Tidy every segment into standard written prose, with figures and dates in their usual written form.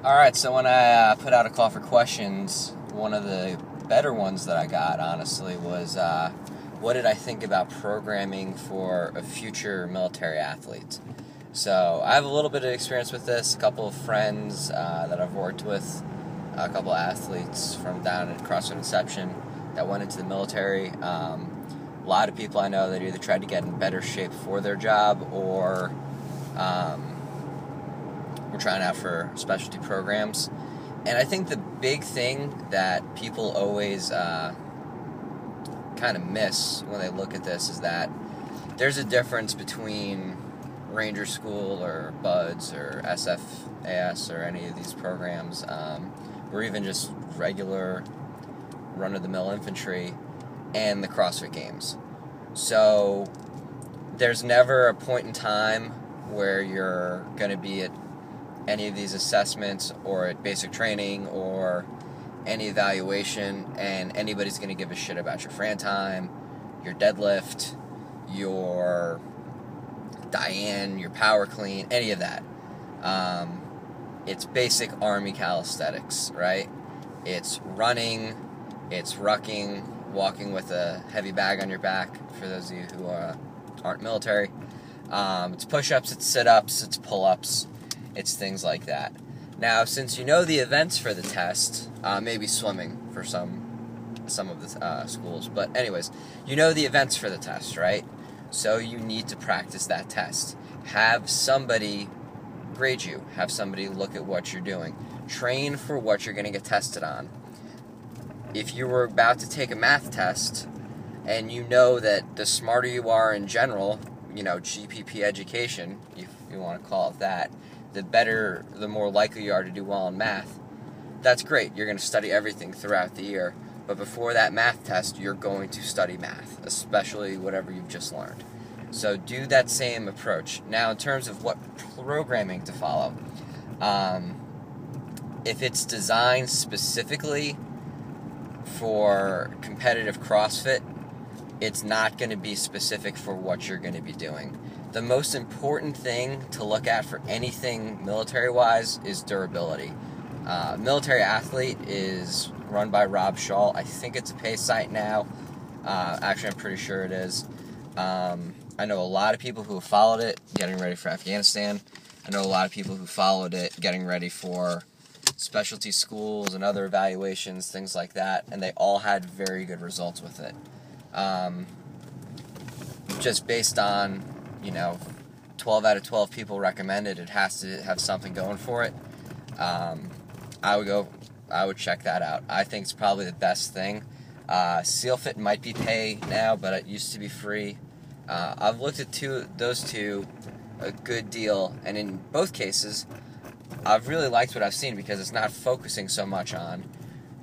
Alright, so when I put out a call for questions, one of the better ones that I got, honestly, was what did I think about programming for a future military athlete? So I have a little bit of experience with this, a couple of friends that I've worked with, a couple of athletes from down at CrossFit Inception that went into the military. A lot of people I know that either tried to get in better shape for their job or we're trying out for specialty programs. And I think the big thing that people always kind of miss when they look at this is that there's a difference between Ranger School or BUDS or SFAS or any of these programs, or even just regular run-of-the-mill infantry and the CrossFit Games. So there's never a point in time where you're going to be at any of these assessments or at basic training or any evaluation and anybody's going to give a shit about your Fran time, your deadlift, your Diane, your power clean, any of that. It's basic Army calisthenics, right? It's running, it's rucking, walking with a heavy bag on your back, for those of you who aren't military. It's push-ups, it's sit-ups, it's pull-ups, it's things like that. Now, since you know the events for the test, maybe swimming for some of the schools, but anyways, you know the events for the test, right? So you need to practice that test. Have somebody grade you. Have somebody look at what you're doing. Train for what you're going to get tested on. If you were about to take a math test, and you know that the smarter you are in general, GPP education, if you want to call it that, the more likely you are to do well in math. That's great. You're going to study everything throughout the year. But before that math test, you're going to study math, especially whatever you've just learned. So do that same approach. Now, in terms of what programming to follow, if it's designed specifically for competitive CrossFit, it's not going to be specific for what you're going to be doing. The most important thing to look at for anything military-wise is durability. Military Athlete is run by Rob Shaw. I think it's a pay site now. Actually, I'm pretty sure it is. I know a lot of people who have followed it getting ready for Afghanistan. I know a lot of people who followed it getting ready for specialty schools and other evaluations, things like that, and they all had very good results with it. Just based on 12 out of 12 people recommended, it has to have something going for it. I would check that out. I think it's probably the best thing. SealFit might be pay now, but it used to be free. I've looked at those two a good deal, and in both cases, I've really liked what I've seen because it's not focusing so much on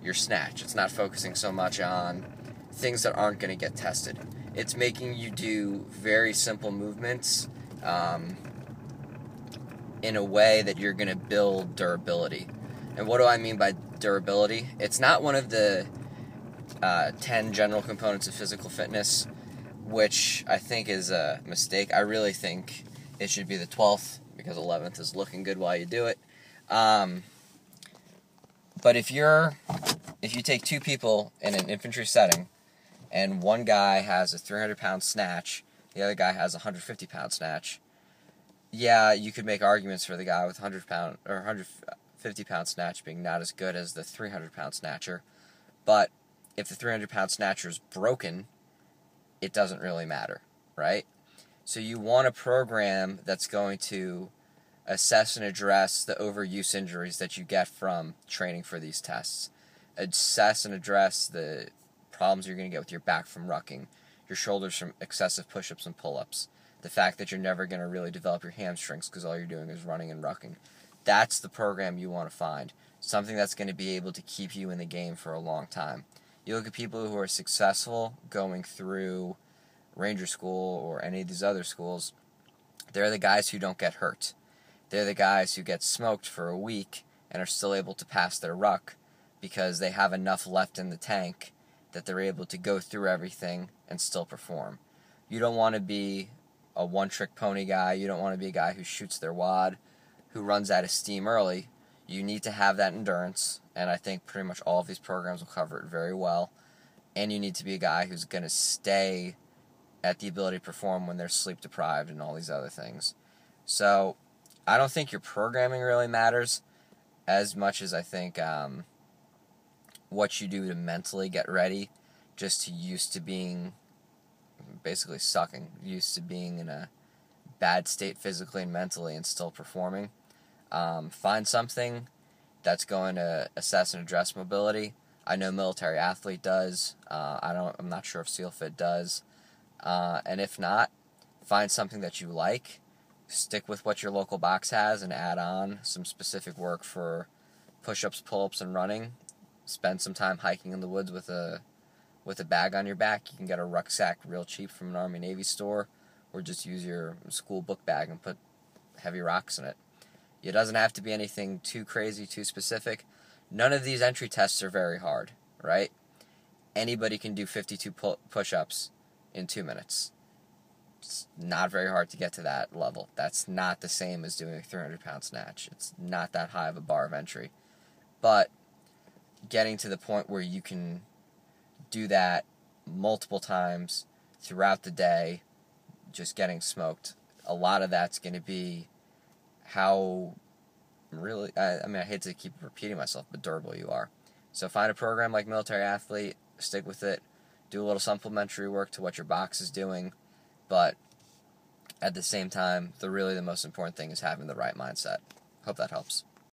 your snatch. It's not focusing so much on things that aren't going to get tested. It's making you do very simple movements in a way that you're going to build durability. And what do I mean by durability? It's not one of the 10 general components of physical fitness, which I think is a mistake. I really think it should be the 12th, because 11th is looking good while you do it. But if you take two people in an infantry setting, and one guy has a 300-pound snatch, the other guy has a 150-pound snatch, yeah, you could make arguments for the guy with 100-pound or 150-pound snatch being not as good as the 300-pound snatcher, but if the 300-pound snatcher is broken, it doesn't really matter, right? So you want a program that's going to assess and address the overuse injuries that you get from training for these tests. Assess and address the problems you're going to get with your back from rucking, your shoulders from excessive push-ups and pull-ups, the fact that you're never going to really develop your hamstrings because all you're doing is running and rucking. That's the program you want to find, something that's going to be able to keep you in the game for a long time. You look at people who are successful going through Ranger School or any of these other schools, they're the guys who don't get hurt. They're the guys who get smoked for a week and are still able to pass their ruck because they have enough left in the tank that they're able to go through everything and still perform. You don't want to be a one-trick pony guy. You don't want to be a guy who shoots their wad, who runs out of steam early. You need to have that endurance, and I think pretty much all of these programs will cover it very well. And you need to be a guy who's going to stay at the ability to perform when they're sleep deprived and all these other things. So I don't think your programming really matters as much as I think what you do to mentally get ready, just to used to being basically sucking, used to being in a bad state physically and mentally and still performing. Find something that's going to assess and address mobility. I know Military Athlete does. I'm not sure if SealFit does. And if not, find something that you like. Stick with what your local box has and add on some specific work for push-ups, pull-ups, and running. Spend some time hiking in the woods with a bag on your back. You can get a rucksack real cheap from an Army Navy store, or just use your school book bag and put heavy rocks in it. It doesn't have to be anything too crazy, too specific. None of these entry tests are very hard, right? Anybody can do 52 push-ups in 2 minutes. It's not very hard to get to that level. That's not the same as doing a 300-pound snatch. It's not that high of a bar of entry. But getting to the point where you can do that multiple times throughout the day, just getting smoked, a lot of that's going to be how really, I hate to keep repeating myself, but durable you are. So find a program like Military Athlete, stick with it, do a little supplementary work to what your box is doing, but at the same time, the most important thing is having the right mindset. Hope that helps.